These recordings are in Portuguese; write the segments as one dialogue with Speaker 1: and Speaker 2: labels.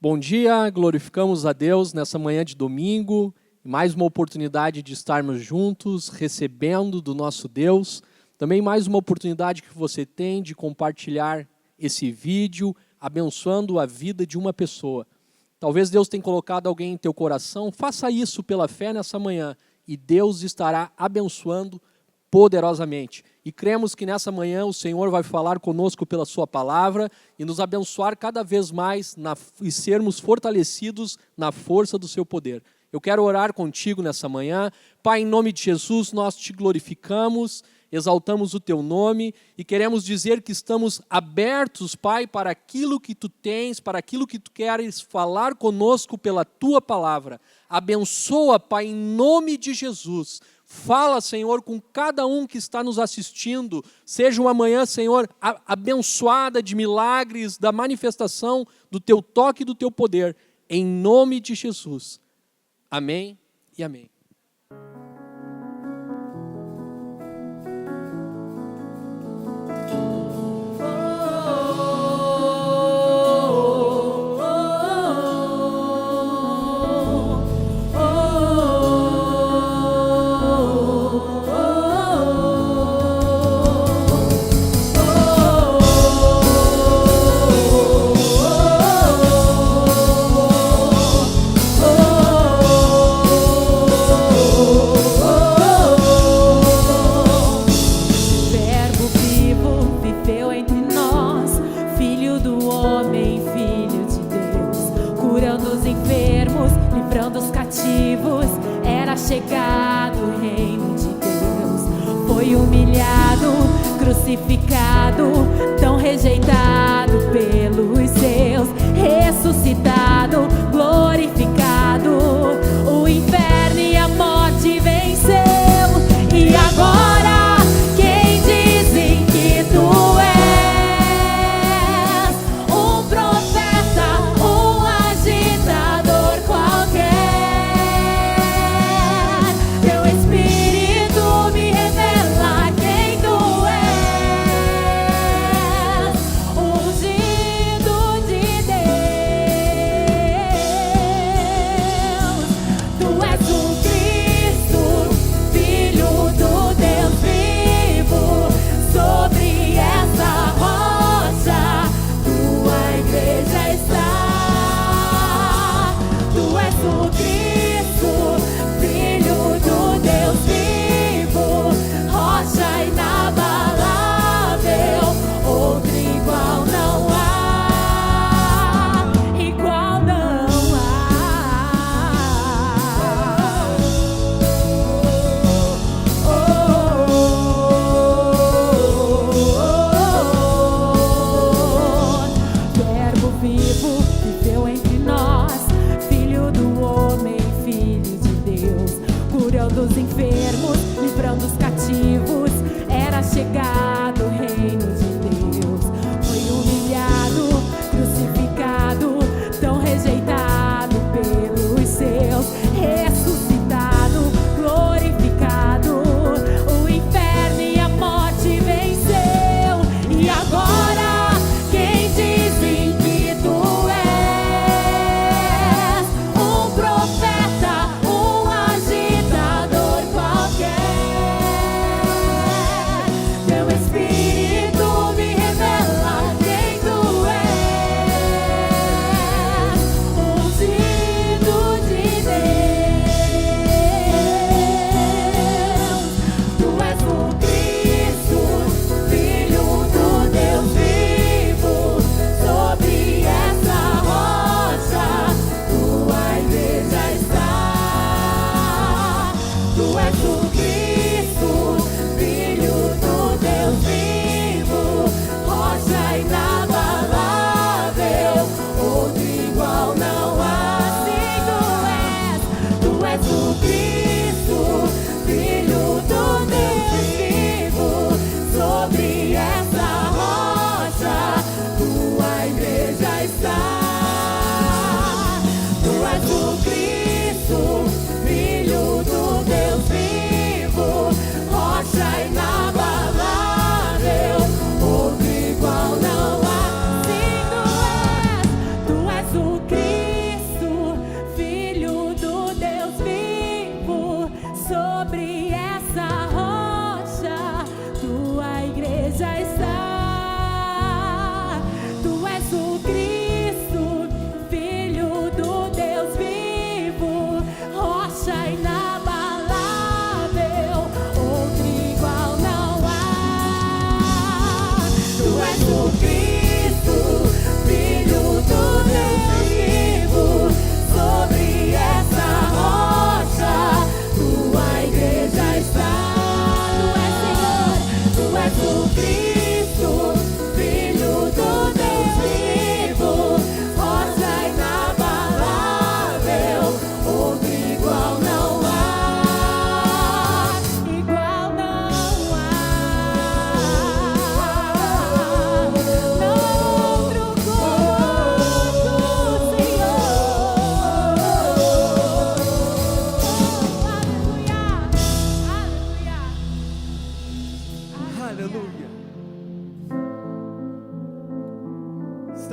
Speaker 1: Bom dia, glorificamos a Deus nessa manhã de domingo, mais uma oportunidade de estarmos juntos, recebendo do nosso Deus, também mais uma oportunidade que você tem de compartilhar esse vídeo, abençoando a vida de uma pessoa. Talvez Deus tenha colocado alguém em teu coração, faça isso pela fé nessa manhã, e Deus estará abençoando poderosamente. E cremos que nessa manhã o Senhor vai falar conosco pela sua palavra e nos abençoar cada vez mais e sermos fortalecidos na força do seu poder. Eu quero orar contigo nessa manhã. Pai, em nome de Jesus, nós te glorificamos, exaltamos o teu nome e queremos dizer que estamos abertos, Pai, para aquilo que tu tens, para aquilo que tu queres falar conosco pela tua palavra. Abençoa, Pai, em nome de Jesus. Fala, Senhor, com cada um que está nos assistindo. Seja uma manhã, Senhor, abençoada de milagres, da manifestação do teu toque e do teu poder. Em nome de Jesus. Amém e amém.
Speaker 2: Chegado o reino de Deus, foi humilhado, crucificado, tão rejeitado pelos seus, ressuscitado, glorificado, o inferno e a morte venceu, e agora quem dizem que tu és um profeta, um agitador qualquer. Chegado o reino de Deus, foi humilhado, crucificado, tão rejeitado pelos seus, ressuscitado, glorificado, o inferno e a morte venceu, e agora quem dizem que tu és um profeta, um agitador qualquer. Teu Espírito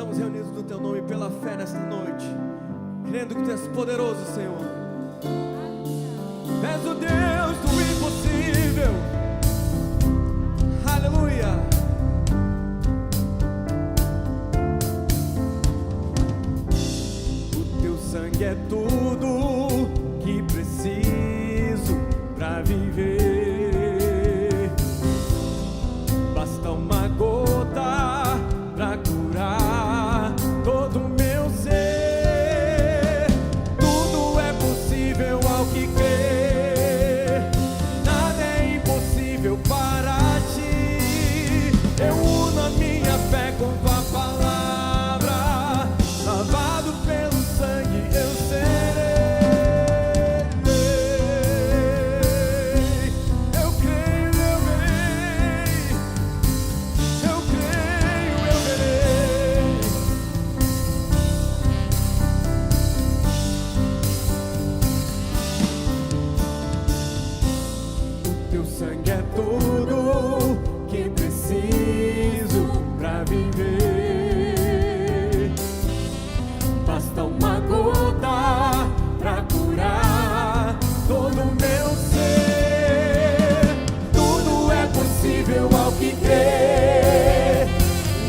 Speaker 3: estamos reunidos no Teu nome pela fé nesta noite, crendo que Tu és poderoso, Senhor. És o Deus do impossível. Aleluia. O Teu sangue é tudo que preciso pra viver. Basta uma gota pra curar todo o meu ser. Tudo é possível ao que crer. Nada é impossível para Ti. Eu uno a minha fé com Tua palavra. Lavado pelo sangue eu serei. Eu creio, eu verei. Eu creio, eu verei. O Teu sangue é tudo que preciso pra viver. Basta uma gota pra curar todo o meu ser. Tudo é possível ao que crer.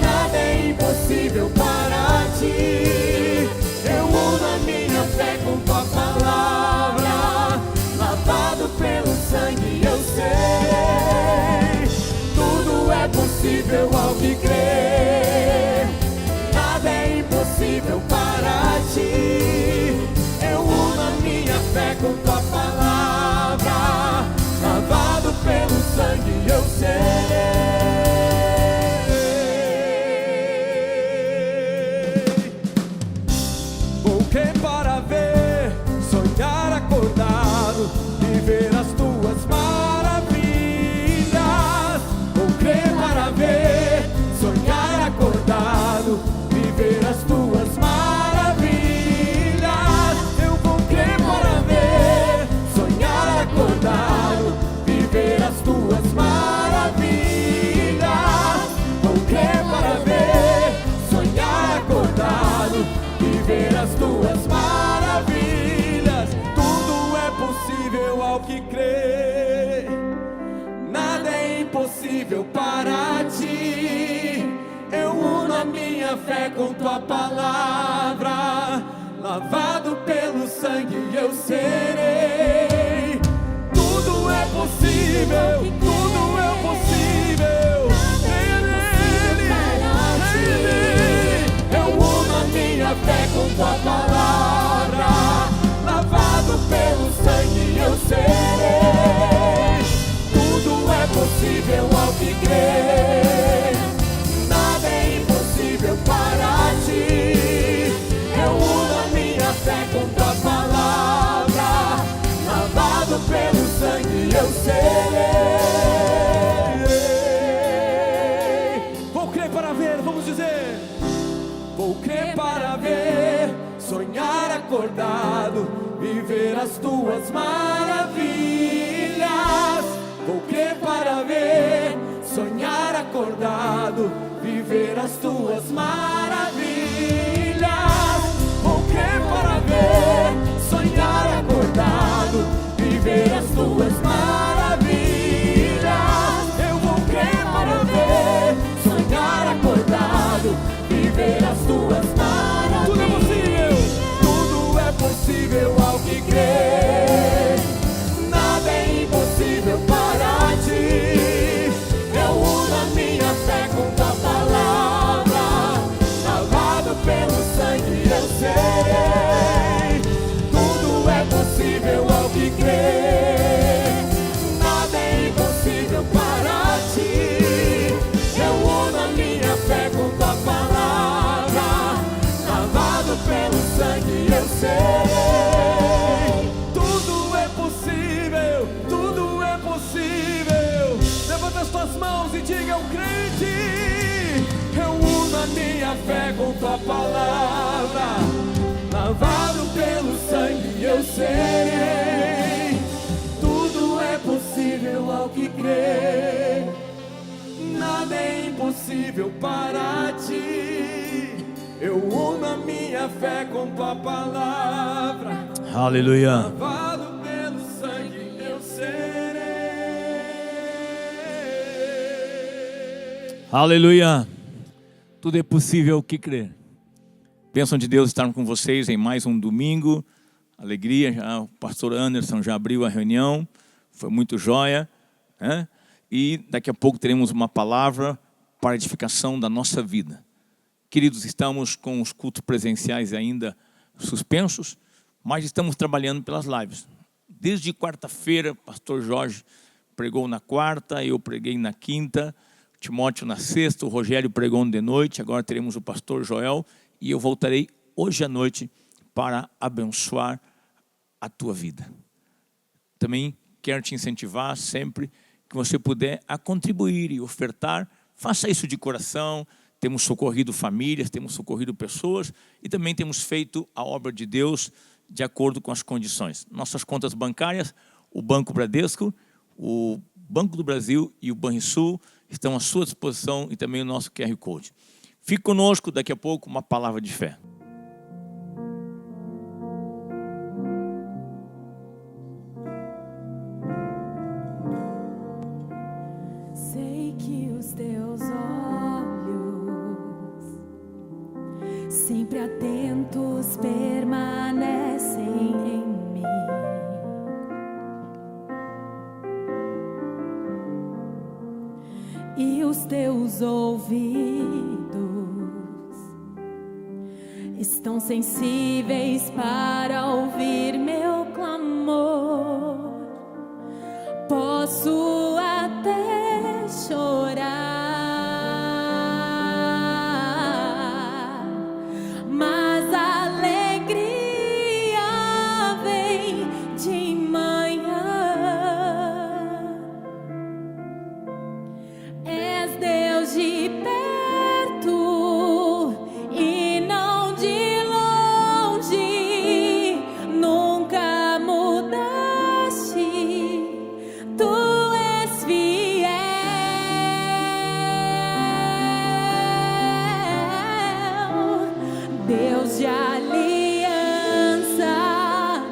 Speaker 3: Nada é impossível para Ti. Eu uno a minha fé com Tua palavra. Lavado pelo sangue eu sei. Tudo é possível ao que crer. Nada é impossível para Ti. Eu uno a minha fé com Tua palavra. Lavado pelo sangue eu serei. Vou crer para ver, sonhar acordado, viver as Tuas maravilhas. Vou crer para ver, sonhar acordado, viver as Tuas maravilhas. Eu vou crer para ver, sonhar acordado, viver as Tuas maravilhas. Vou crer para ver, sonhar acordado, viver as Tuas maravilhas. Tudo é possível ao que crê. Nada é impossível para Ti. Eu uno a minha fé com Tua palavra. Lavado pelo sangue eu serei. Tudo é possível, tudo é possível. Creia nele, creia nele. Eu uno a minha fé com Tua palavra. Lavado pelo sangue eu serei. Tudo é possível ao que crer. Nada é impossível para Ti. Eu uno a minha fé com Tua palavra. Lavado pelo sangue eu serei. Vou crer para ver, vamos dizer. Vou crer para ver, sonhar acordado, viver as Tuas maravilhas. Vou crer para ver, sonhar acordado, viver as Tuas maravilhas. Vou crer para ver, sonhar acordado, viver as Tuas maravilhas. Eu vou crer para ver, sonhar acordado, viver as Tuas maravilhas. Tudo é possível ao que crer. Nada é impossível para Ti. Eu uno a minha fé com Tua palavra. Lavado pelo sangue eu serei. Tudo é possível ao que crer. Nada é impossível para Ti. Eu uno a minha fé com Tua palavra. Lavado pelo sangue eu serei. Tudo é possível, tudo é possível. Levanta as tuas mãos e diga: eu creio em Ti. Eu uno a minha fé com Tua palavra. Lavado pelo sangue eu serei. Tudo é possível ao que crer. Nada é impossível para Ti. Eu uno a minha fé com tua palavra.
Speaker 4: Aleluia.
Speaker 3: Lavado pelo sangue eu serei.
Speaker 4: Aleluia. Tudo é possível que crer. Bênção de Deus estar com vocês em mais um domingo. Alegria, já, o pastor Anderson já abriu a reunião. Foi muito joia, né? E daqui a pouco teremos uma palavra para a edificação da nossa vida. Queridos, estamos com os cultos presenciais ainda suspensos, mas estamos trabalhando pelas lives. Desde quarta-feira, pastor Jorge pregou na quarta, eu preguei na quinta, Timóteo na sexta, o Rogério pregou de noite, agora teremos o pastor Joel, e eu voltarei hoje à noite para abençoar a tua vida. Também quero te incentivar sempre que você puder a contribuir e ofertar, faça isso de coração. Temos socorrido famílias, temos socorrido pessoas e também temos feito a obra de Deus de acordo com as condições. Nossas contas bancárias, o Banco Bradesco, o Banco do Brasil e o Banrisul estão à sua disposição e também o nosso QR Code. Fique conosco, daqui a pouco uma palavra de fé.
Speaker 2: Sei que os teus olhos, sempre atentos, permanecem em mim. E os teus ouvidos estão sensíveis para ouvir meu clamor. Posso até chorar, mas a alegria vem de manhã. És Deus de perto e não de longe, nunca mudaste. Tu és fiel, Deus de aliança,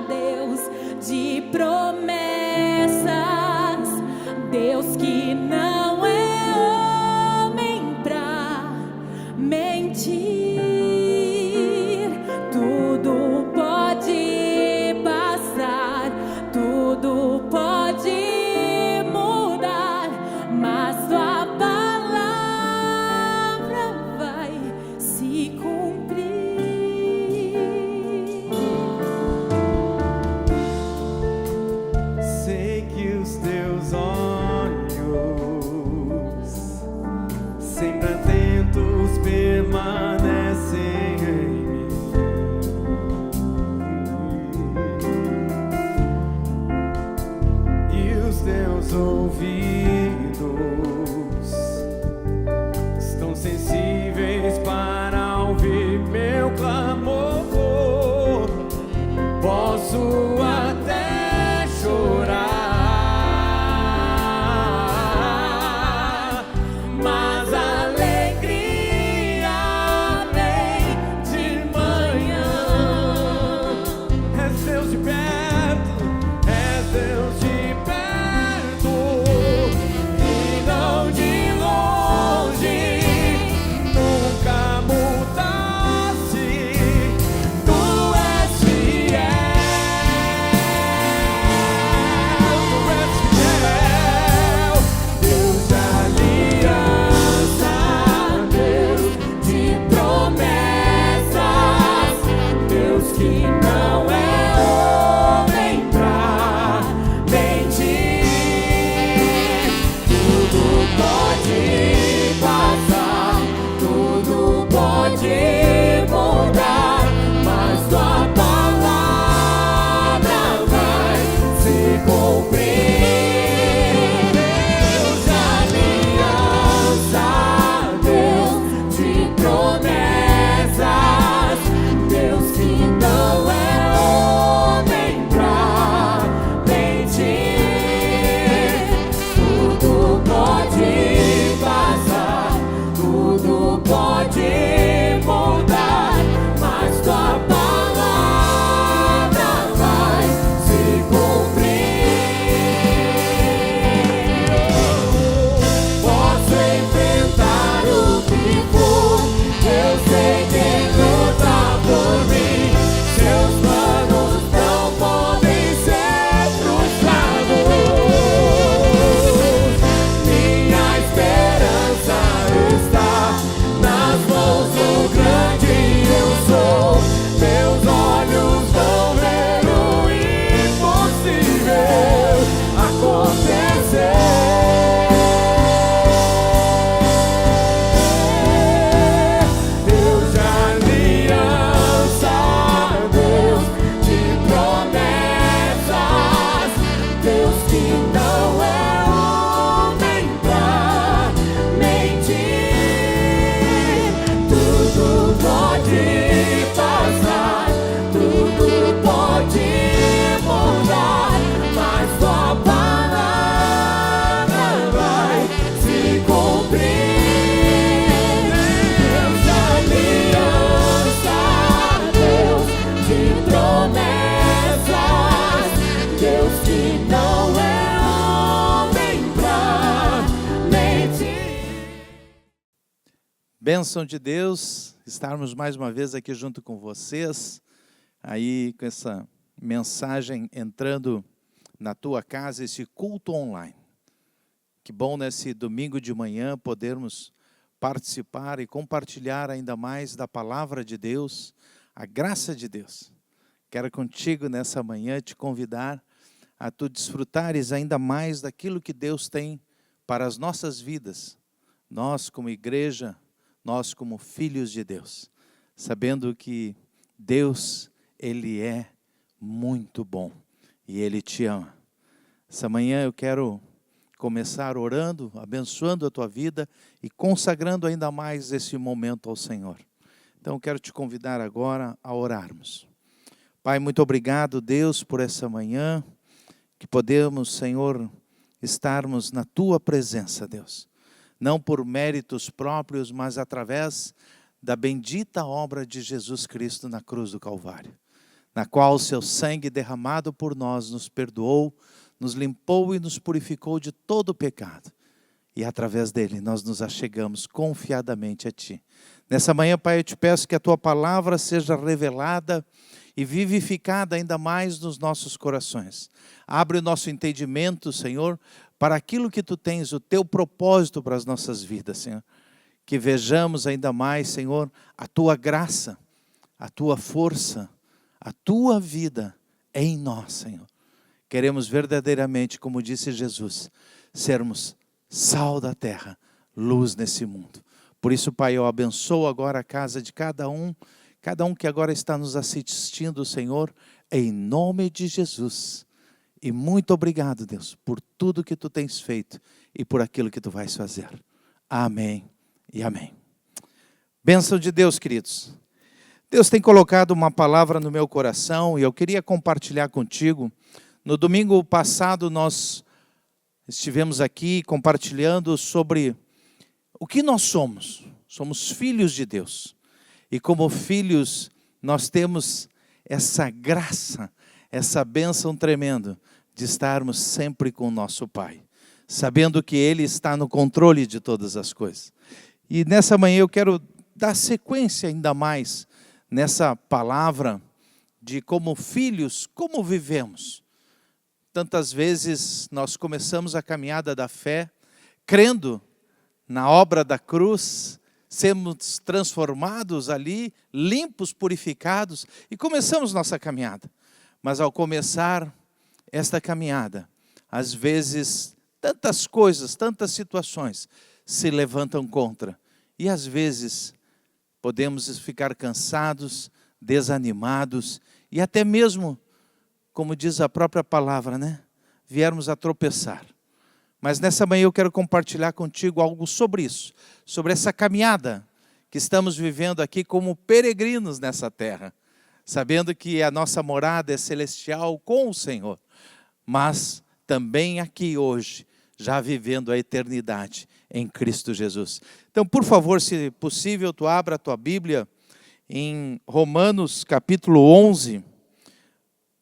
Speaker 2: Deus de promessas, Deus que não é homem pra mentir. Tudo pode passar, tudo pode mudar, mas tua palavra vai se cumprir.
Speaker 5: Bênção de Deus, estarmos mais uma vez aqui junto com vocês, aí com essa mensagem entrando na tua casa, esse culto online. Que bom nesse domingo de manhã podermos participar e compartilhar ainda mais da palavra de Deus, a graça de Deus. Quero contigo nessa manhã te convidar a tu desfrutares ainda mais daquilo que Deus tem para as nossas vidas. Nós como igreja, nós como filhos de Deus, sabendo que Deus, Ele é muito bom e Ele te ama. Essa manhã eu quero começar orando, abençoando a tua vida e consagrando ainda mais esse momento ao Senhor. Então eu quero te convidar agora a orarmos. Pai, muito obrigado, Deus, por essa manhã, que podemos, Senhor, estarmos na tua presença, Deus. Não por méritos próprios, mas através da bendita obra de Jesus Cristo na cruz do Calvário, na qual o seu sangue derramado por nós nos perdoou, nos limpou e nos purificou de todo o pecado. E através dele nós nos achegamos confiadamente a ti. Nessa manhã, Pai, eu te peço que a tua palavra seja revelada e vivificada ainda mais nos nossos corações. Abre o nosso entendimento, Senhor, para aquilo que tu tens, o teu propósito para as nossas vidas, Senhor. Que vejamos ainda mais, Senhor, a tua graça, a tua força, a tua vida em nós, Senhor. Queremos verdadeiramente, como disse Jesus, sermos sal da terra, luz nesse mundo. Por isso, Pai, eu abençoo agora a casa de cada um que agora está nos assistindo, Senhor, em nome de Jesus. E muito obrigado, Deus, por tudo que tu tens feito e por aquilo que tu vais fazer. Amém e amém. Bênção de Deus, queridos. Deus tem colocado uma palavra no meu coração e eu queria compartilhar contigo. No domingo passado nós estivemos aqui compartilhando sobre o que nós somos. Somos filhos de Deus. E como filhos nós temos essa graça, essa bênção tremenda de estarmos sempre com o nosso Pai, sabendo que Ele está no controle de todas as coisas. E nessa manhã eu quero dar sequência ainda mais nessa palavra de como filhos, como vivemos. Tantas vezes nós começamos a caminhada da fé, crendo na obra da cruz, sermos transformados ali, limpos, purificados, e começamos nossa caminhada. Mas ao começar esta caminhada, às vezes tantas coisas, tantas situações se levantam contra. E às vezes podemos ficar cansados, desanimados e até mesmo, como diz a própria palavra, né? Viermos a tropeçar. Mas nessa manhã eu quero compartilhar contigo algo sobre isso, sobre essa caminhada que estamos vivendo aqui como peregrinos nessa terra, sabendo que a nossa morada é celestial com o Senhor, mas também aqui hoje, já vivendo a eternidade em Cristo Jesus. Então, por favor, se possível, tu abra a tua Bíblia em Romanos capítulo 11,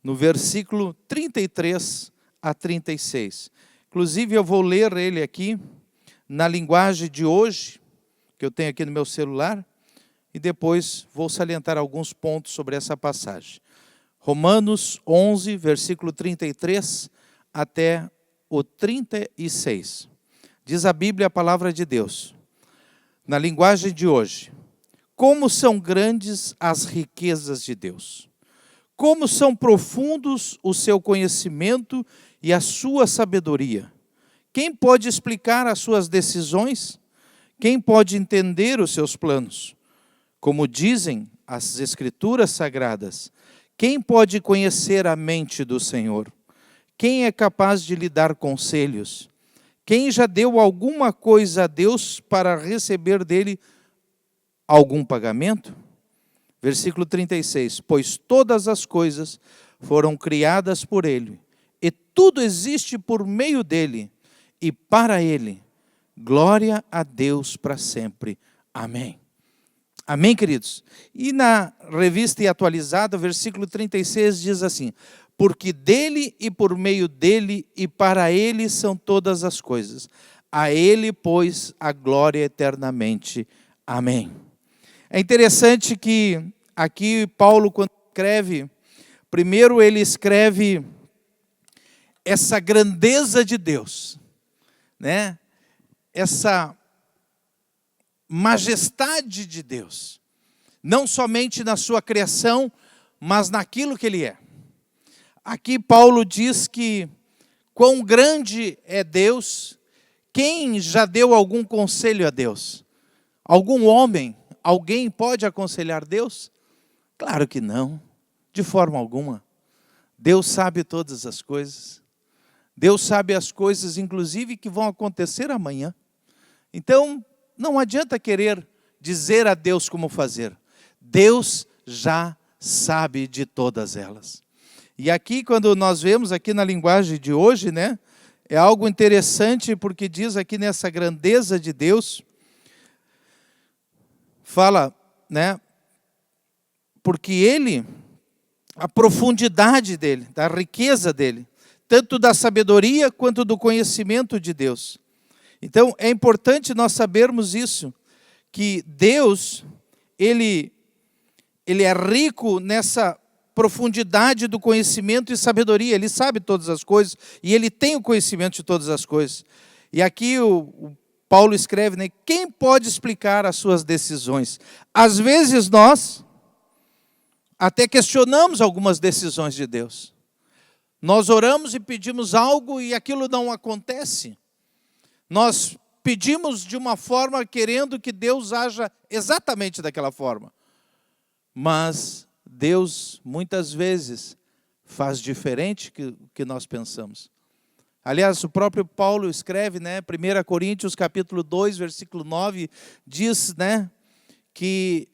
Speaker 5: no versículo 33 a 36. Inclusive, eu vou ler ele aqui na linguagem de hoje, que eu tenho aqui no meu celular, e depois vou salientar alguns pontos sobre essa passagem. Romanos 11, versículo 33 até o 36. Diz a Bíblia, a palavra de Deus, na linguagem de hoje: como são grandes as riquezas de Deus, como são profundos o seu conhecimento e a sua sabedoria. Quem pode explicar as suas decisões? Quem pode entender os seus planos? Como dizem as Escrituras Sagradas, quem pode conhecer a mente do Senhor? Quem é capaz de lhe dar conselhos? Quem já deu alguma coisa a Deus para receber dele algum pagamento? Versículo 36, pois todas as coisas foram criadas por ele, e tudo existe por meio dele, e para ele, glória a Deus para sempre. Amém. Amém, queridos? E na revista e atualizada, versículo 36 diz assim: porque dele e por meio dele e para ele são todas as coisas. A ele, pois, a glória eternamente. Amém. É interessante que aqui Paulo, quando escreve, primeiro ele escreve essa grandeza de Deus, né? Essa majestade de Deus, não somente na sua criação, mas naquilo que Ele é. Aqui Paulo diz que quão grande é Deus. Quem já deu algum conselho a Deus? Algum homem, alguém pode aconselhar Deus? Claro que não, de forma alguma. Deus sabe todas as coisas. Deus sabe as coisas, inclusive, que vão acontecer amanhã. Então, não adianta querer dizer a Deus como fazer. Deus já sabe de todas elas. E aqui, quando nós vemos aqui na linguagem de hoje, né, é algo interessante, porque diz aqui nessa grandeza de Deus, fala, né, porque Ele, a profundidade dEle, da riqueza dEle, tanto da sabedoria quanto do conhecimento de Deus. Então, é importante nós sabermos isso, que Deus, Ele é rico nessa profundidade do conhecimento e sabedoria. Ele sabe todas as coisas e Ele tem o conhecimento de todas as coisas. E aqui o Paulo escreve, né, quem pode explicar as suas decisões? Às vezes nós até questionamos algumas decisões de Deus. Nós oramos e pedimos algo e aquilo não acontece. Nós pedimos de uma forma querendo que Deus haja exatamente daquela forma. Mas Deus, muitas vezes, faz diferente do que nós pensamos. Aliás, o próprio Paulo escreve, né, 1 Coríntios capítulo 2, versículo 9, diz, né, que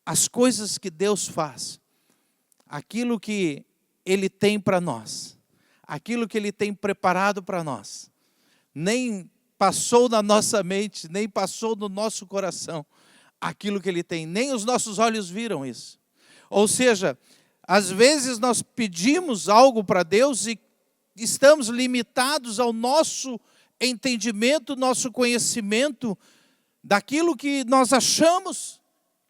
Speaker 5: as coisas que Deus faz, aquilo que Ele tem para nós, aquilo que Ele tem preparado para nós, nem passou na nossa mente, nem passou no nosso coração, aquilo que Ele tem, nem os nossos olhos viram isso. Ou seja, às vezes nós pedimos algo para Deus e estamos limitados ao nosso entendimento, nosso conhecimento daquilo que nós achamos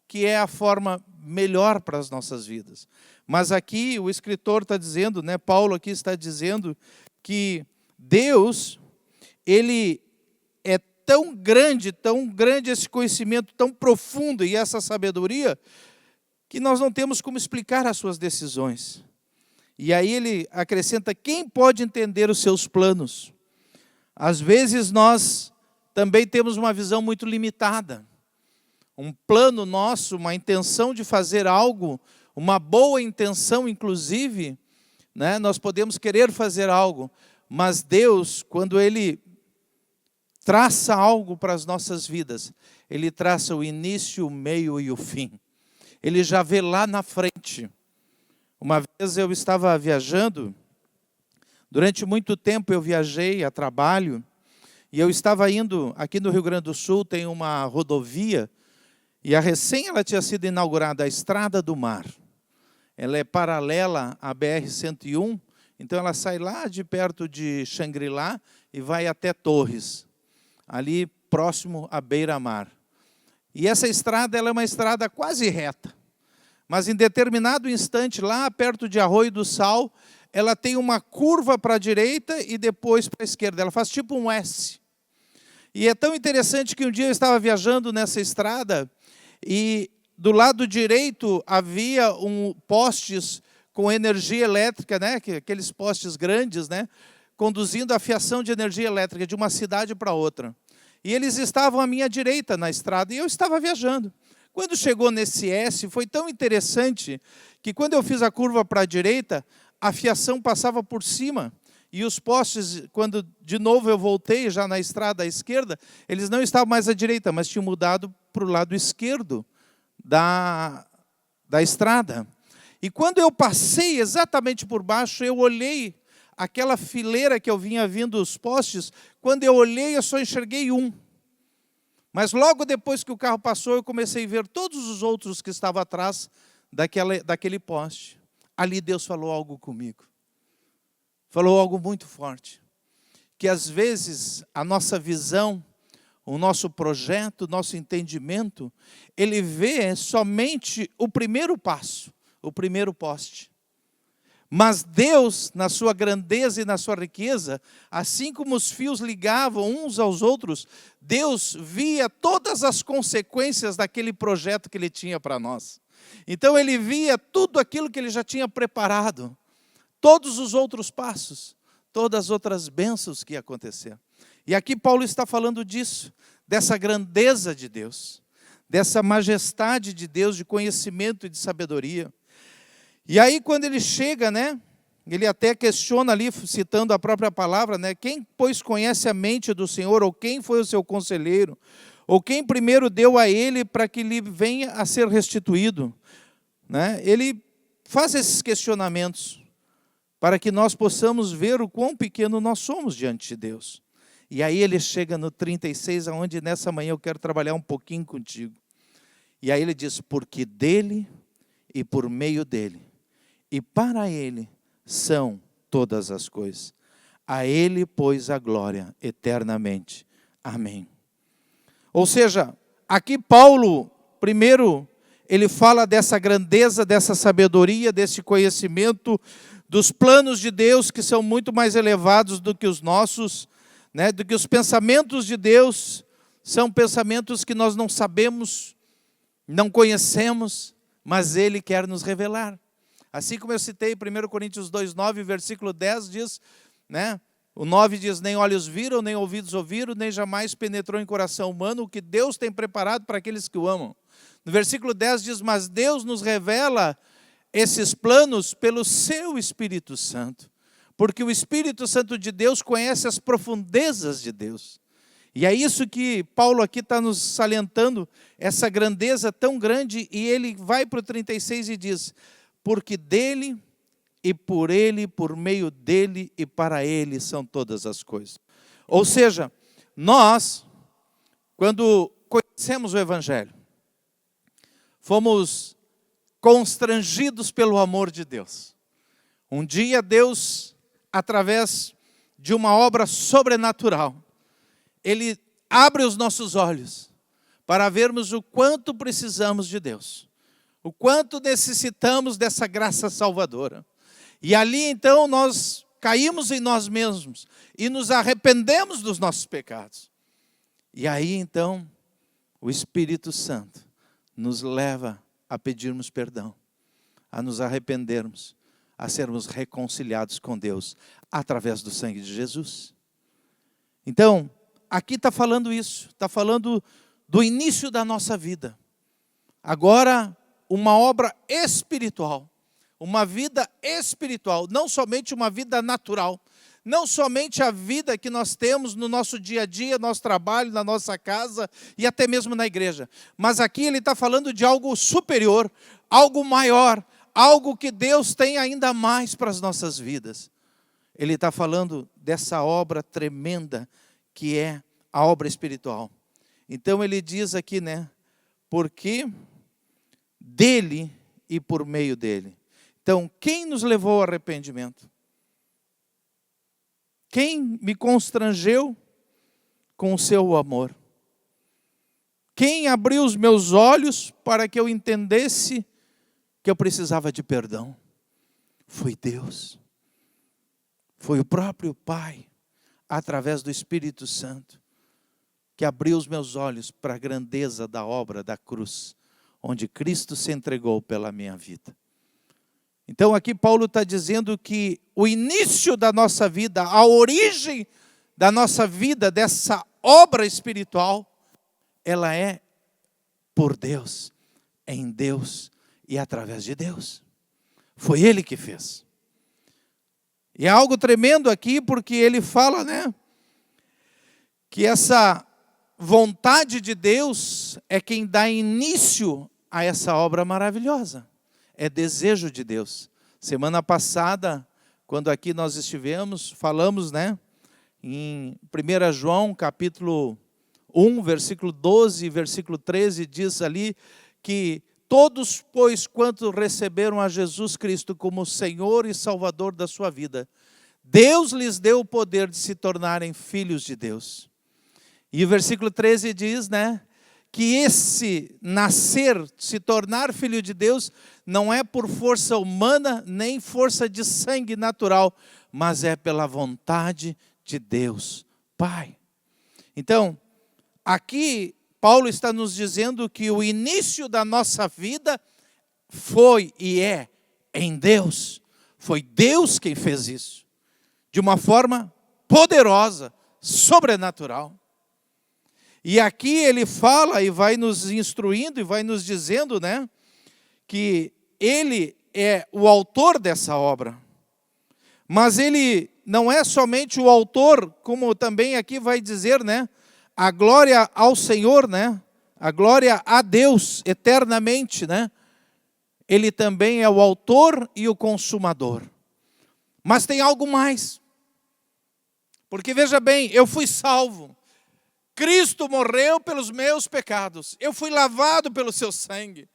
Speaker 5: que é a forma melhor para as nossas vidas. Mas aqui o escritor está dizendo, né, Paulo aqui está dizendo que Deus, Ele é tão grande esse conhecimento, tão profundo e essa sabedoria, que nós não temos como explicar as suas decisões. E aí ele acrescenta, quem pode entender os seus planos? Às vezes nós também temos uma visão muito limitada. Um plano nosso, uma intenção de fazer algo, uma boa intenção inclusive, né? Nós podemos querer fazer algo, mas Deus, quando Ele traça algo para as nossas vidas, Ele traça o início, o meio e o fim. Ele já vê lá na frente. Uma vez eu estava viajando, durante muito tempo eu viajei a trabalho, e eu estava indo, aqui no Rio Grande do Sul tem uma rodovia, e ela tinha sido inaugurada, a Estrada do Mar. Ela é paralela à BR-101, então ela sai lá de perto de Xangri-Lá e vai até Torres, ali próximo à beira-mar. E essa estrada, ela é uma estrada quase reta. Mas em determinado instante, lá perto de Arroio do Sal, ela tem uma curva para a direita e depois para a esquerda. Ela faz tipo um S. E é tão interessante que um dia eu estava viajando nessa estrada e do lado direito havia postes com energia elétrica, né? Aqueles postes grandes, né? Conduzindo a fiação de energia elétrica de uma cidade para outra. E eles estavam à minha direita na estrada e eu estava viajando. Quando chegou nesse S, foi tão interessante que quando eu fiz a curva para a direita, a fiação passava por cima. E os postes, quando de novo eu voltei já na estrada à esquerda, eles não estavam mais à direita, mas tinham mudado para o lado esquerdo da estrada. E quando eu passei exatamente por baixo, eu olhei aquela fileira que eu vinha vindo os postes, quando eu olhei, eu só enxerguei um. Mas logo depois que o carro passou, eu comecei a ver todos os outros que estavam atrás daquele poste. Ali Deus falou algo comigo. Falou algo muito forte. Que às vezes a nossa visão, o nosso projeto, o nosso entendimento, ele vê somente o primeiro passo, o primeiro poste. Mas Deus, na sua grandeza e na sua riqueza, assim como os fios ligavam uns aos outros, Deus via todas as consequências daquele projeto que Ele tinha para nós. Então Ele via tudo aquilo que Ele já tinha preparado, todos os outros passos, todas as outras bênçãos que iam acontecer. E aqui Paulo está falando disso, dessa grandeza de Deus, dessa majestade de Deus, de conhecimento e de sabedoria. E aí quando ele chega, né, ele até questiona ali, citando a própria palavra, né, quem pois conhece a mente do Senhor, ou quem foi o seu conselheiro, ou quem primeiro deu a ele para que lhe venha a ser restituído, né? Ele faz esses questionamentos para que nós possamos ver o quão pequeno nós somos diante de Deus. E aí ele chega no 36, onde nessa manhã eu quero trabalhar um pouquinho contigo. E aí ele diz, porque dele e por meio dele, e para Ele são todas as coisas. A Ele, pois, a glória eternamente. Amém. Ou seja, aqui Paulo, primeiro, ele fala dessa grandeza, dessa sabedoria, desse conhecimento, dos planos de Deus que são muito mais elevados do que os nossos, né? Do que os pensamentos de Deus, são pensamentos que nós não sabemos, não conhecemos, mas Ele quer nos revelar. Assim como eu citei 1 Coríntios 2,9, versículo 10, diz, né? O 9 diz, nem olhos viram, nem ouvidos ouviram, nem jamais penetrou em coração humano o que Deus tem preparado para aqueles que o amam. No versículo 10 diz, mas Deus nos revela esses planos pelo seu Espírito Santo. Porque o Espírito Santo de Deus conhece as profundezas de Deus. E é isso que Paulo aqui está nos salientando, essa grandeza tão grande, e ele vai para o 36 e diz, porque dele e por ele, por meio dele e para ele são todas as coisas. Ou seja, nós, quando conhecemos o Evangelho, fomos constrangidos pelo amor de Deus. Um dia Deus, através de uma obra sobrenatural, Ele abre os nossos olhos para vermos o quanto precisamos de Deus. O quanto necessitamos dessa graça salvadora. E ali então nós caímos em nós mesmos e nos arrependemos dos nossos pecados. E aí então o Espírito Santo nos leva a pedirmos perdão, a nos arrependermos, a sermos reconciliados com Deus através do sangue de Jesus. Então, aqui está falando isso, está falando do início da nossa vida. Agora, uma obra espiritual, uma vida espiritual, não somente uma vida natural, não somente a vida que nós temos no nosso dia a dia, nosso trabalho, na nossa casa e até mesmo na igreja. Mas aqui ele está falando de algo superior, algo maior, algo que Deus tem ainda mais para as nossas vidas. Ele está falando dessa obra tremenda que é a obra espiritual. Então ele diz aqui, né, porque dele e por meio dele. Então, quem nos levou ao arrependimento? Quem me constrangeu com o seu amor? Quem abriu os meus olhos para que eu entendesse que eu precisava de perdão? Foi Deus. Foi o próprio Pai, através do Espírito Santo, que abriu os meus olhos para a grandeza da obra da cruz, onde Cristo se entregou pela minha vida. Então aqui Paulo está dizendo que o início da nossa vida, a origem da nossa vida, dessa obra espiritual, ela é por Deus, em Deus e através de Deus. Foi Ele que fez. E é algo tremendo aqui, porque ele fala, né, que essa vontade de Deus é quem dá início a essa obra maravilhosa. É desejo de Deus. Semana passada, quando aqui nós estivemos, falamos, né, em 1 João, capítulo 1, versículo 12, versículo 13, diz ali que todos, pois, quanto receberam a Jesus Cristo como Senhor e Salvador da sua vida, Deus lhes deu o poder de se tornarem filhos de Deus. E o versículo 13 diz, né, que esse nascer, se tornar filho de Deus, não é por força humana, nem força de sangue natural, mas é pela vontade de Deus, Pai. Então, aqui Paulo está nos dizendo que o início da nossa vida foi e é em Deus. Foi Deus quem fez isso, de uma forma poderosa, sobrenatural. E aqui ele fala e vai nos instruindo e vai nos dizendo, né, que ele é o autor dessa obra. Mas ele não é somente o autor, como também aqui vai dizer, né, a glória ao Senhor, né, a glória a Deus eternamente, né. Ele também é o autor e o consumador. Mas tem algo mais. Porque veja bem, eu fui salvo. Cristo morreu pelos meus pecados. Eu fui lavado pelo seu sangue,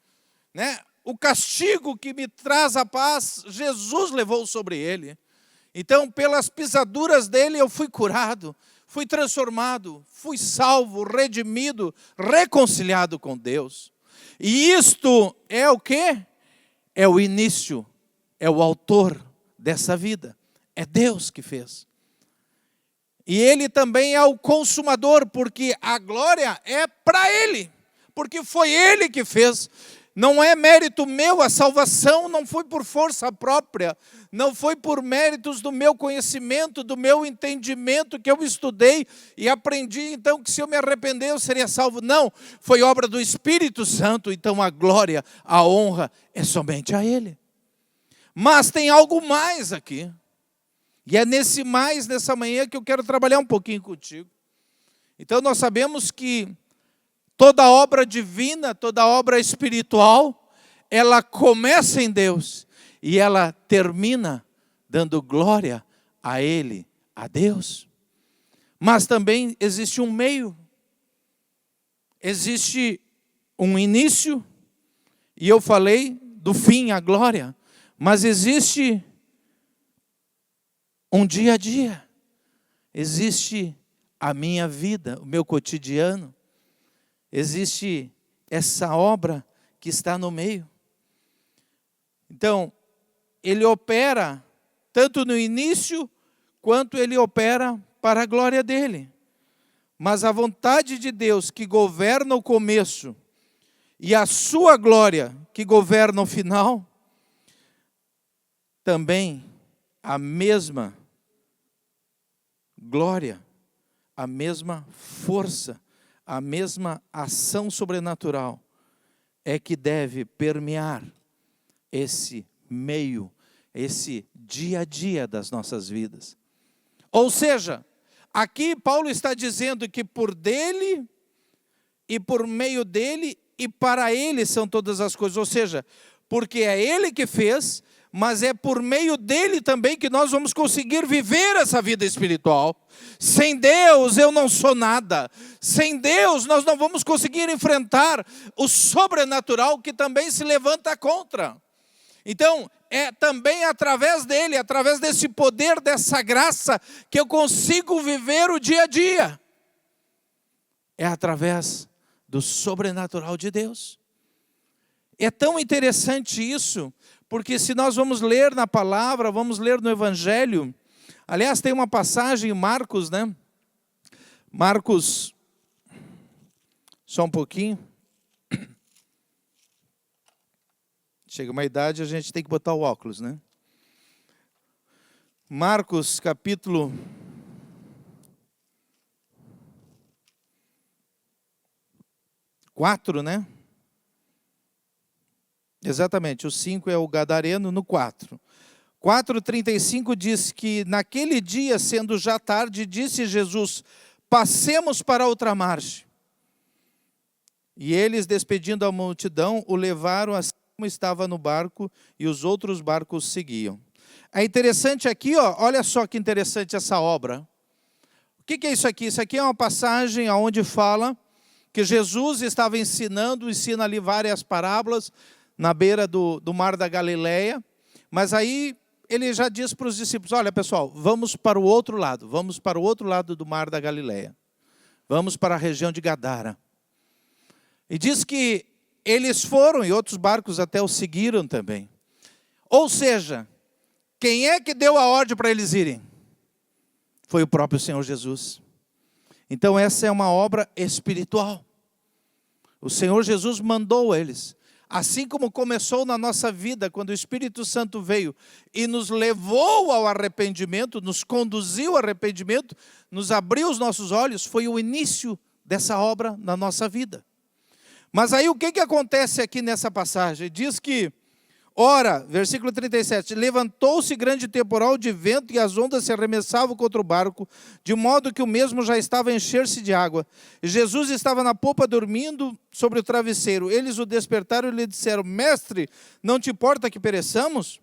Speaker 5: né? O castigo que me traz a paz, Jesus levou sobre ele. Então, pelas pisaduras dele, eu fui curado, fui transformado, fui salvo, redimido, reconciliado com Deus. E isto é o quê? É o início, é o autor dessa vida. É Deus que fez. E ele também é o consumador, porque a glória é para ele, porque foi ele que fez. Não é mérito meu, a salvação não foi por força própria, não foi por méritos do meu conhecimento, do meu entendimento, que eu estudei e aprendi, então, que se eu me arrepender eu seria salvo. Não, foi obra do Espírito Santo, então a glória, a honra é somente a ele. Mas tem algo mais aqui. E é nesse mais, nessa manhã, que eu quero trabalhar um pouquinho contigo. Então nós sabemos que toda obra divina, toda obra espiritual, ela começa em Deus e ela termina dando glória a Ele, a Deus. Mas também existe um meio, existe um início, e eu falei do fim, a glória, mas existe um dia a dia, existe a minha vida, o meu cotidiano, existe essa obra que está no meio. Então, ele opera tanto no início, quanto ele opera para a glória dele. Mas a vontade de Deus que governa o começo e a sua glória que governa o final, também a mesma glória, a mesma força, a mesma ação sobrenatural é que deve permear esse meio, esse dia a dia das nossas vidas. Ou seja, aqui Paulo está dizendo que por dele e por meio dele e para ele são todas as coisas. Ou seja, porque é ele que fez, mas é por meio dele também que nós vamos conseguir viver essa vida espiritual. Sem Deus eu não sou nada. Sem Deus nós não vamos conseguir enfrentar o sobrenatural que também se levanta contra. Então, é também através dele, através desse poder, dessa graça, que eu consigo viver o dia a dia. É através do sobrenatural de Deus. É tão interessante isso, porque se nós vamos ler na palavra, vamos ler no Evangelho, aliás, tem uma passagem em Marcos, né? Marcos, só um pouquinho. Chega uma idade, a gente tem que botar o óculos, né? Marcos, capítulo 4, né? Exatamente, o 5 é o Gadareno, no 4. 4:35 diz que naquele dia, sendo já tarde, disse Jesus: passemos para outra margem. E eles, despedindo a multidão, o levaram assim como estava no barco, e os outros barcos seguiam. É interessante aqui, ó, olha só que interessante essa obra. O que é isso aqui? Isso aqui é uma passagem onde fala que Jesus estava ensina ali várias parábolas na beira do mar da Galileia, mas aí ele já diz para os discípulos: olha pessoal, vamos para o outro lado do mar da Galileia. Vamos para a região de Gadara. E diz que eles foram, e outros barcos até os seguiram também. Ou seja, quem é que deu a ordem para eles irem? Foi o próprio Senhor Jesus. Então essa é uma obra espiritual. O Senhor Jesus mandou eles. Assim como começou na nossa vida, quando o Espírito Santo veio e nos levou ao arrependimento, nos conduziu ao arrependimento, nos abriu os nossos olhos, foi o início dessa obra na nossa vida. Mas aí o que acontece aqui nessa passagem? Diz que, ora, versículo 37, levantou-se grande temporal de vento e as ondas se arremessavam contra o barco, de modo que o mesmo já estava a encher-se de água. E Jesus estava na popa dormindo sobre o travesseiro. Eles o despertaram e lhe disseram, mestre, não te importa que pereçamos?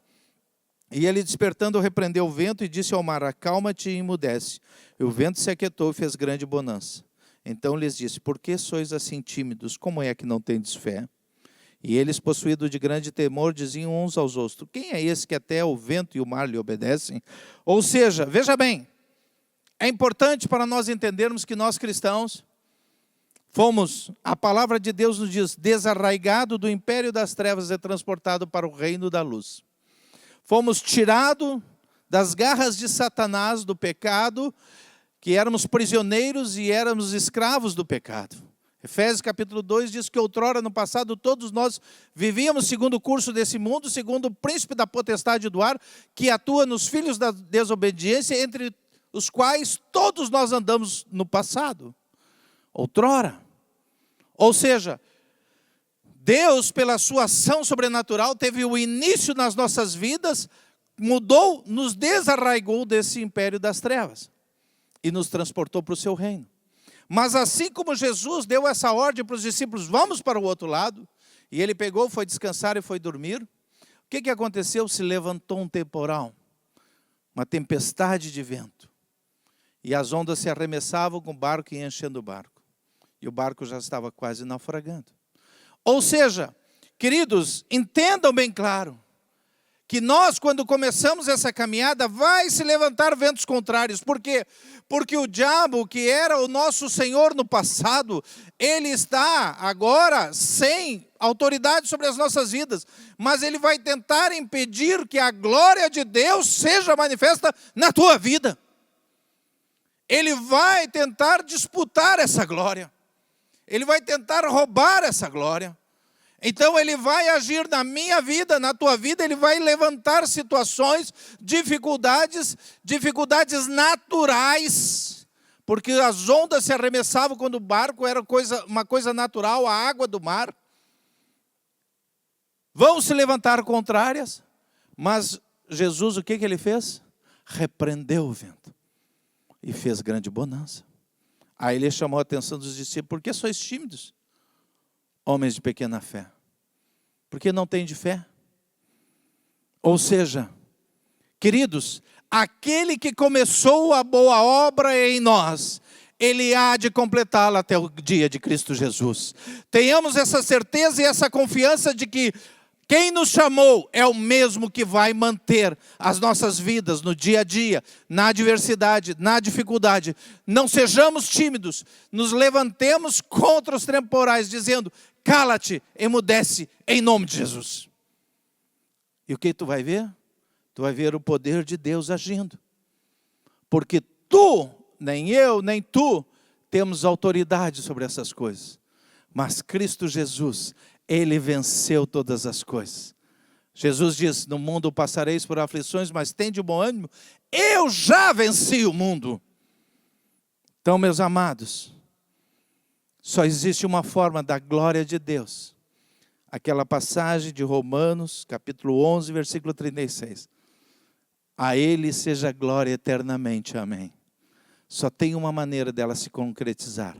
Speaker 5: E ele despertando repreendeu o vento e disse ao mar, acalma-te e emudece. E o vento se aquietou e fez grande bonança. Então lhes disse, por que sois assim tímidos? Como é que não tendes fé? E eles, possuídos de grande temor, diziam uns aos outros, quem é esse que até o vento e o mar lhe obedecem? Ou seja, veja bem, é importante para nós entendermos que nós cristãos fomos, a palavra de Deus nos diz, desarraigado do império das trevas e transportado para o reino da luz. Fomos tirados das garras de Satanás, do pecado, que éramos prisioneiros e éramos escravos do pecado. Efésios capítulo 2 diz que outrora no passado todos nós vivíamos segundo o curso desse mundo, segundo o príncipe da potestade do ar, que atua nos filhos da desobediência, entre os quais todos nós andamos no passado, outrora. Ou seja, Deus pela sua ação sobrenatural teve o início nas nossas vidas, mudou, nos desarraigou desse império das trevas e nos transportou para o seu reino. Mas assim como Jesus deu essa ordem para os discípulos, vamos para o outro lado, e ele pegou, foi descansar e foi dormir, o que aconteceu? Se levantou um temporal, uma tempestade de vento, e as ondas se arremessavam com o barco e enchendo o barco, e o barco já estava quase naufragando. Ou seja, queridos, entendam bem claro, que nós, quando começamos essa caminhada, vai se levantar ventos contrários. Por quê? Porque o diabo, que era o nosso Senhor no passado, ele está agora sem autoridade sobre as nossas vidas. Mas ele vai tentar impedir que a glória de Deus seja manifesta na tua vida. Ele vai tentar disputar essa glória. Ele vai tentar roubar essa glória. Então ele vai agir na minha vida, na tua vida, ele vai levantar situações, dificuldades naturais, porque as ondas se arremessavam quando o barco era uma coisa natural, a água do mar. Vão se levantar contrárias, mas Jesus o que ele fez? Repreendeu o vento e fez grande bonança. Aí ele chamou a atenção dos discípulos, por que sois tímidos? Homens de pequena fé. Porque não tem de fé? Ou seja, queridos, aquele que começou a boa obra em nós, ele há de completá-la até o dia de Cristo Jesus. Tenhamos essa certeza e essa confiança de que quem nos chamou é o mesmo que vai manter as nossas vidas no dia a dia, na adversidade, na dificuldade. Não sejamos tímidos, nos levantemos contra os temporais, dizendo, cala-te, emudece, em nome de Jesus. E o que tu vai ver? Tu vai ver o poder de Deus agindo. Porque tu, nem eu, nem tu, temos autoridade sobre essas coisas. Mas Cristo Jesus, Ele venceu todas as coisas. Jesus diz, no mundo passareis por aflições, mas tende bom ânimo. Eu já venci o mundo. Então, meus amados, só existe uma forma da glória de Deus. Aquela passagem de Romanos, capítulo 11, versículo 36. A Ele seja glória eternamente, amém. Só tem uma maneira dela se concretizar.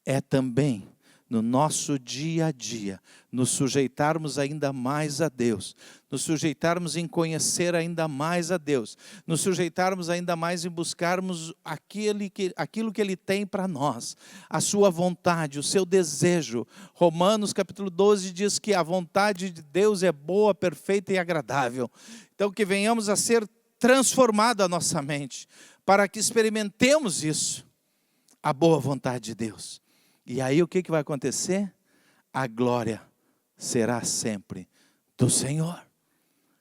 Speaker 5: É também no nosso dia a dia, nos sujeitarmos ainda mais a Deus, nos sujeitarmos em conhecer ainda mais a Deus, nos sujeitarmos ainda mais em buscarmos aquilo que Ele tem para nós, a sua vontade, o seu desejo. Romanos capítulo 12 diz que a vontade de Deus é boa, perfeita e agradável. Então que venhamos a ser transformados a nossa mente, para que experimentemos isso. a boa vontade de Deus. E aí o que vai acontecer? A glória será sempre do Senhor,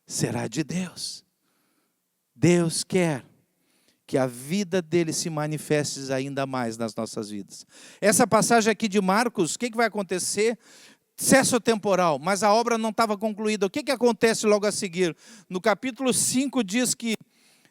Speaker 5: será de Deus. Deus quer que a vida dele se manifeste ainda mais nas nossas vidas. Essa passagem aqui de Marcos, o que vai acontecer? Cesso temporal, mas a obra não estava concluída. O que acontece logo a seguir? No capítulo 5 diz que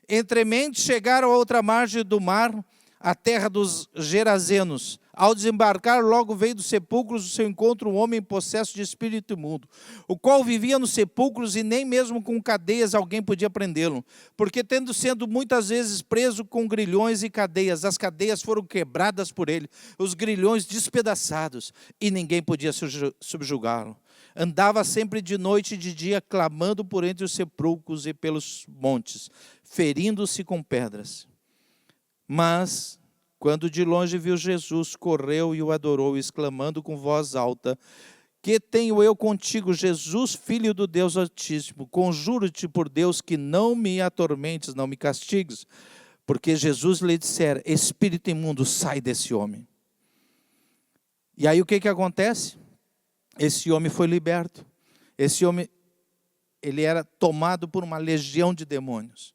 Speaker 5: entremente chegaram a outra margem do mar, a terra dos Gerazenos. Ao desembarcar, logo veio dos sepulcros do seu encontro um homem possesso de espírito imundo, o qual vivia nos sepulcros e nem mesmo com cadeias alguém podia prendê-lo, porque tendo sido muitas vezes preso com grilhões e cadeias, as cadeias foram quebradas por ele, os grilhões despedaçados, e ninguém podia subjugá-lo. Andava sempre de noite e de dia, clamando por entre os sepulcros e pelos montes, ferindo-se com pedras. Mas, quando de longe viu Jesus, correu e o adorou, exclamando com voz alta: que tenho eu contigo, Jesus, Filho do Deus Altíssimo? Conjuro-te por Deus que não me atormentes, não me castigues. Porque Jesus lhe dissera: espírito imundo, sai desse homem. E aí o que acontece? Esse homem foi liberto. Esse homem, ele era tomado por uma legião de demônios,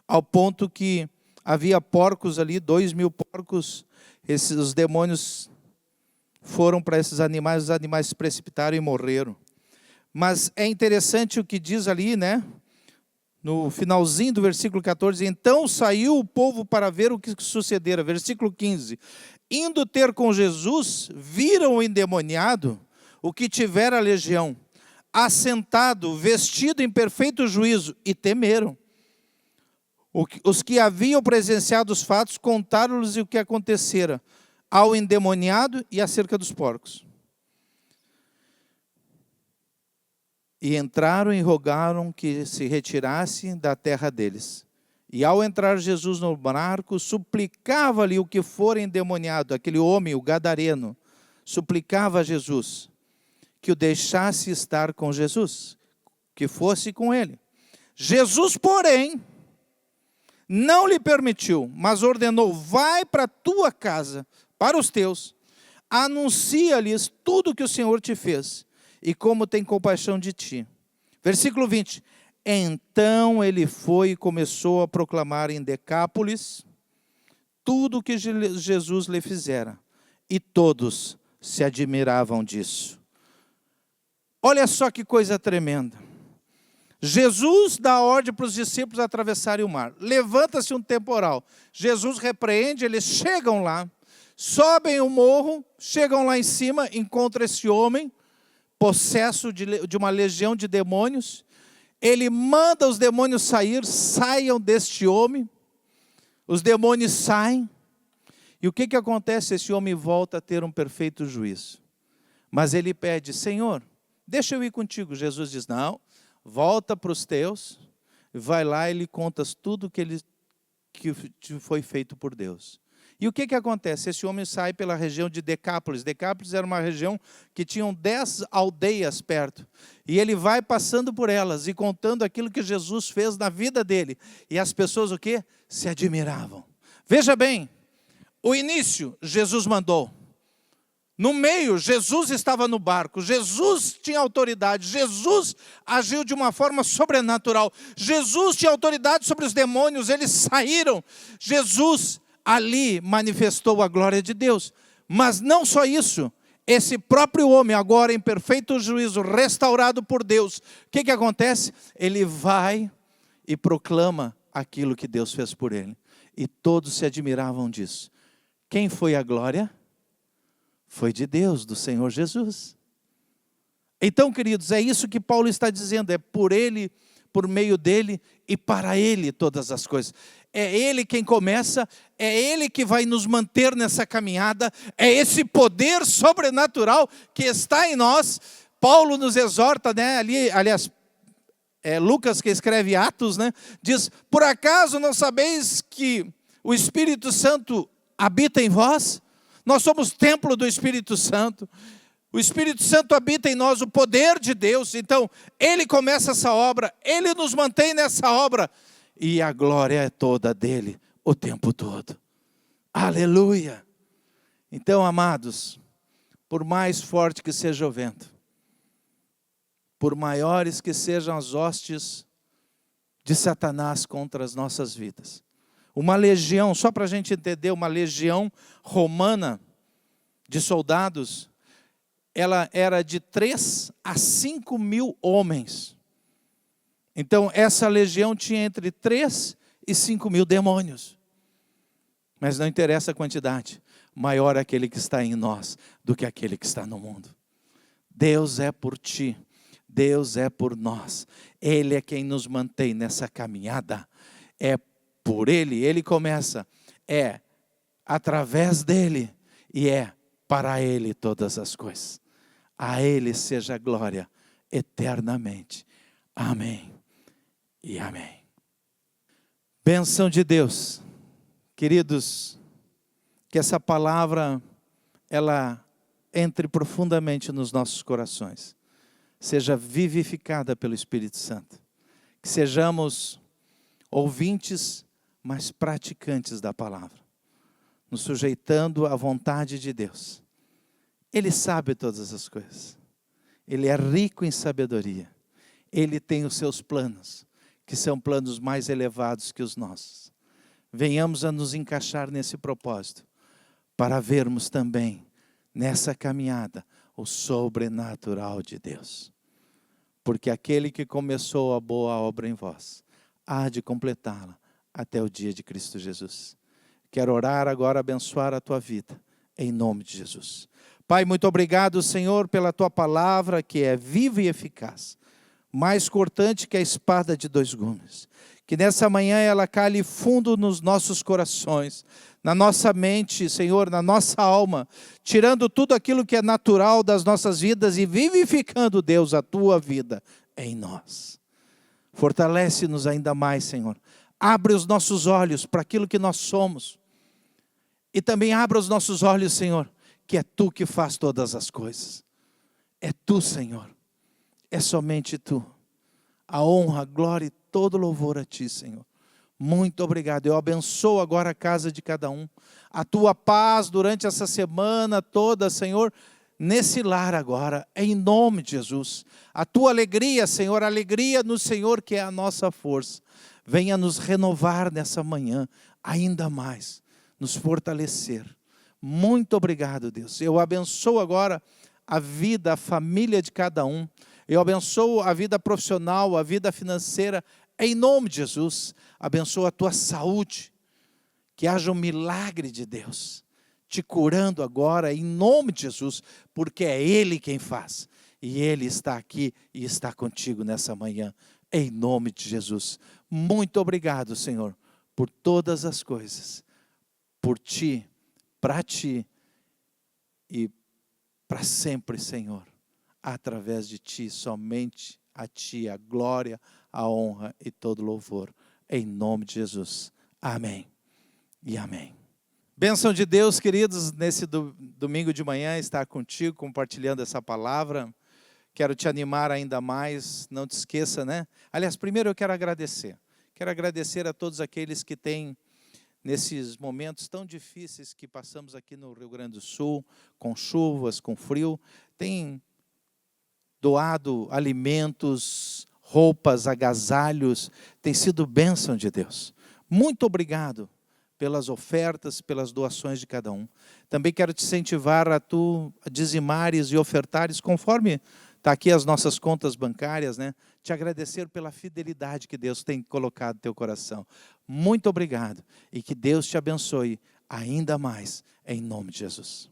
Speaker 5: ao ponto que havia porcos ali, 2.000 porcos. Os demônios foram para esses animais, os animais se precipitaram e morreram. Mas é interessante o que diz ali, né? No finalzinho do versículo 14, então saiu o povo para ver o que sucedera. Versículo 15, indo ter com Jesus, viram o endemoniado, o que tivera a legião, assentado, vestido em perfeito juízo, e temeram. Os que haviam presenciado os fatos contaram-lhes o que acontecera ao endemoniado e acerca dos porcos. E entraram e rogaram que se retirasse da terra deles. E ao entrar Jesus no barco, suplicava-lhe o que fora endemoniado, aquele homem, o gadareno, suplicava a Jesus que o deixasse estar com Jesus, que fosse com ele. Jesus, porém, não lhe permitiu, mas ordenou: vai para a tua casa, para os teus, anuncia-lhes tudo o que o Senhor te fez, e como tem compaixão de ti. Versículo 20, então ele foi e começou a proclamar em Decápolis tudo o que Jesus lhe fizera, e todos se admiravam disso. Olha só que coisa tremenda. Jesus dá ordem para os discípulos atravessarem o mar. Levanta-se um temporal. Jesus repreende, eles chegam lá, sobem o morro, chegam lá em cima, encontram esse homem, possesso de uma legião de demônios. Ele manda os demônios saiam deste homem. Os demônios saem. E o que acontece? Esse homem volta a ter um perfeito juízo. Mas ele pede: Senhor, deixa eu ir contigo. Jesus diz: não, volta para os teus, vai lá e lhe contas tudo que foi feito por Deus. E o que acontece? Esse homem sai pela região de Decápolis. Decápolis era uma região que tinham 10 aldeias perto. E ele vai passando por elas e contando aquilo que Jesus fez na vida dele. E as pessoas o quê? Se admiravam. Veja bem, o início Jesus mandou. No meio, Jesus estava no barco, Jesus tinha autoridade, Jesus agiu de uma forma sobrenatural, Jesus tinha autoridade sobre os demônios, eles saíram, Jesus ali manifestou a glória de Deus. Mas não só isso, esse próprio homem, agora em perfeito juízo, restaurado por Deus, o que acontece? Ele vai e proclama aquilo que Deus fez por ele, e todos se admiravam disso. Quem foi a glória? Foi de Deus, do Senhor Jesus. Então, queridos, é isso que Paulo está dizendo, é por ele, por meio dele e para ele todas as coisas. É ele quem começa, é ele que vai nos manter nessa caminhada, é esse poder sobrenatural que está em nós. Paulo nos exorta, né? Aliás, Lucas, que escreve Atos, né? Diz: por acaso não sabeis que o Espírito Santo habita em vós? Nós somos templo do Espírito Santo. O Espírito Santo habita em nós, o poder de Deus. Então, ele começa essa obra, ele nos mantém nessa obra. E a glória é toda dele, o tempo todo. Aleluia. Então, amados, por mais forte que seja o vento, por maiores que sejam as hostes de Satanás contra as nossas vidas, uma legião, só para a gente entender, uma legião romana de soldados, ela era de 3 a 5 mil homens. Então, essa legião tinha entre 3 e 5 mil demônios. Mas não interessa a quantidade. Maior é aquele que está em nós do que aquele que está no mundo. Deus é por ti. Deus é por nós. Ele é quem nos mantém nessa caminhada. É por Ele. Ele começa. É através dEle. E é para Ele todas as coisas. A Ele seja a glória eternamente. Amém e amém. Bênção de Deus. Queridos, que essa palavra, ela entre profundamente nos nossos corações. Seja vivificada pelo Espírito Santo. Que sejamos ouvintes, mas praticantes da palavra. Nos sujeitando à vontade de Deus. Ele sabe todas as coisas. Ele é rico em sabedoria. Ele tem os seus planos, que são planos mais elevados que os nossos. Venhamos a nos encaixar nesse propósito, para vermos também, nessa caminhada, o sobrenatural de Deus. Porque aquele que começou a boa obra em vós, há de completá-la até o dia de Cristo Jesus. Quero orar agora, abençoar a tua vida, em nome de Jesus. Pai, muito obrigado, Senhor, pela tua palavra, que é viva e eficaz, mais cortante que a espada de 2 gumes. Que nessa manhã ela cale fundo nos nossos corações, na nossa mente, Senhor, na nossa alma, tirando tudo aquilo que é natural das nossas vidas e vivificando, Deus, a tua vida em nós. Fortalece-nos ainda mais, Senhor. Abre os nossos olhos para aquilo que nós somos. E também abra os nossos olhos, Senhor, que é Tu que faz todas as coisas. É Tu, Senhor. É somente Tu. A honra, a glória e todo louvor a Ti, Senhor. Muito obrigado. Eu abençoo agora a casa de cada um. A Tua paz durante essa semana toda, Senhor, nesse lar agora, em nome de Jesus. A Tua alegria, Senhor, a alegria no Senhor que é a nossa força. Venha nos renovar nessa manhã, ainda mais, nos fortalecer. Muito obrigado, Deus. Eu abençoo agora a vida, a família de cada um. Eu abençoo a vida profissional, a vida financeira, em nome de Jesus. Abençoo a tua saúde, que haja um milagre de Deus, te curando agora, em nome de Jesus, porque é Ele quem faz. E Ele está aqui e está contigo nessa manhã, em nome de Jesus. Muito obrigado, Senhor, por todas as coisas, por Ti, para Ti e para sempre, Senhor. Através de Ti, somente a Ti, a glória, a honra e todo louvor. Em nome de Jesus. Amém e amém. Bênção de Deus, queridos, nesse domingo de manhã, estar contigo, compartilhando essa palavra. Quero te animar ainda mais, não te esqueça, né? Aliás, primeiro eu quero agradecer. Quero agradecer a todos aqueles que têm, nesses momentos tão difíceis que passamos aqui no Rio Grande do Sul, com chuvas, com frio, têm doado alimentos, roupas, agasalhos, tem sido bênção de Deus. Muito obrigado pelas ofertas, pelas doações de cada um. Também quero te incentivar a tu dizimares e ofertares, conforme está aqui as nossas contas bancárias, né? Te agradecer pela fidelidade que Deus tem colocado no teu coração. Muito obrigado e que Deus te abençoe ainda mais, em nome de Jesus.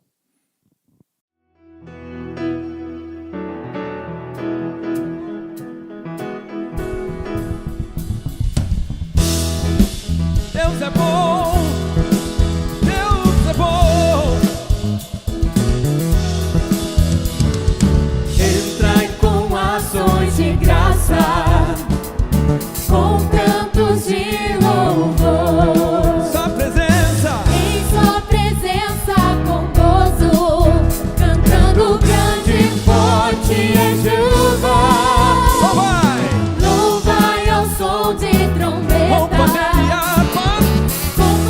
Speaker 3: Deus é bom, Deus é bom. Entrai com ações de graça, com cantos de louvor. Sua presença, em Sua presença com gozo, cantando grande e forte é Jeová. Louvai ao som de trombeta, com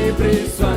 Speaker 3: sempre só